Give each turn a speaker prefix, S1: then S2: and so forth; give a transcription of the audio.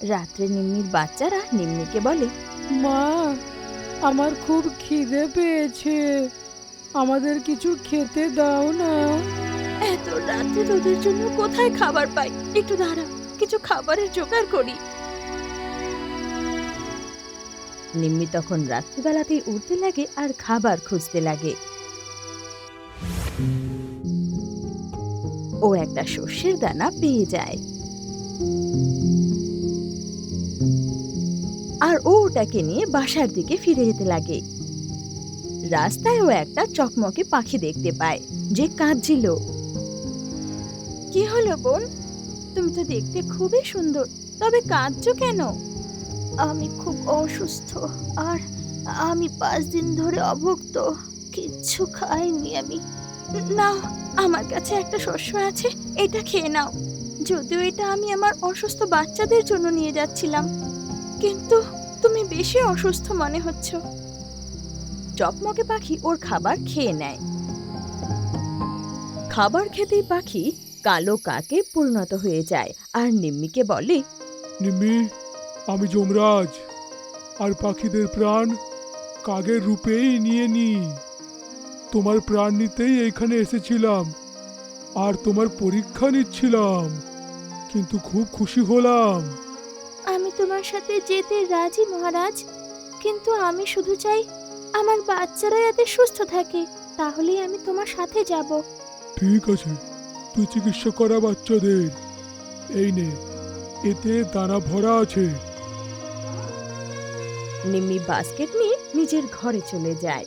S1: রাত্রে নিম্মির বাচ্চারা নিম্মিকে বলে,
S2: মা, আমার খুব খিদে পেয়েছে, আমাদের কিছু খেতে দাও না।
S1: এত রাত্রে তোদের জন্য কোথায় খাবার পাই? একটু দাঁড়া, কিছু খাবারের জোগাড় করি। নিম্মি তখন রাত্রিবেলাতেই উঠতে লাগে আর খাবার খুঁজতে লাগে। ও একটা শস্যের দানা পেয়ে যায় আর ও ওটাকে নিয়ে বাসার দিকে ফিরে যেতে লাগে। রাস্তায় ও একটা চকমকে পাখি দেখতে পায় যে কাঁদছিল। কি হলো বোন? তুমি তো দেখতে খুবই সুন্দর, তবে কাঁদছো কেন? আমি খুব অসুস্থ, আর আমি 5 দিন ধরে অভুক্ত, কিচ্ছু খাইনি আমি। নাও, আমার কাছে একটা শস্য আছে, এটা খেয়ে নাও। যদিও এটা আমি আমার অসুস্থ বাচ্চাদের জন্য নিয়ে যাচ্ছিলাম, কিন্তু তুমি বেশি অসুস্থ মনে হচ্ছ। চকমকে পাখি ওর খাবার খেয়ে নেয়। খাবার খেতেই পাখি কালো কাকে পরিণত হয়ে যায় আর নিম্মিকে বলে,
S3: নিম্মি, আমি যমরাজ, আর পাখিদের প্রাণ কাকের রূপেই নিয়ে নি। তোমার প্রাণ নিতেই এইখানে এসেছিলাম আর তোমার পরীক্ষা নিচ্ছিলাম, কিন্তু খুব খুশি হলাম।
S1: আমি তোমার সাথে যেতে রাজি মহারাজ, কিন্তু আমি শুধু চাই আমার বাচ্চারা যাতে সুস্থ থাকে, তাহলেই আমি তোমার সাথে যাব।
S3: ঠিক আছে, তুই চিকিৎসা করা বাচ্চাদের। এই নে, এতে দানা ভরা আছে।
S1: নিম্মি বাস্কেট নিয়ে নিজের ঘরে চলে যায়।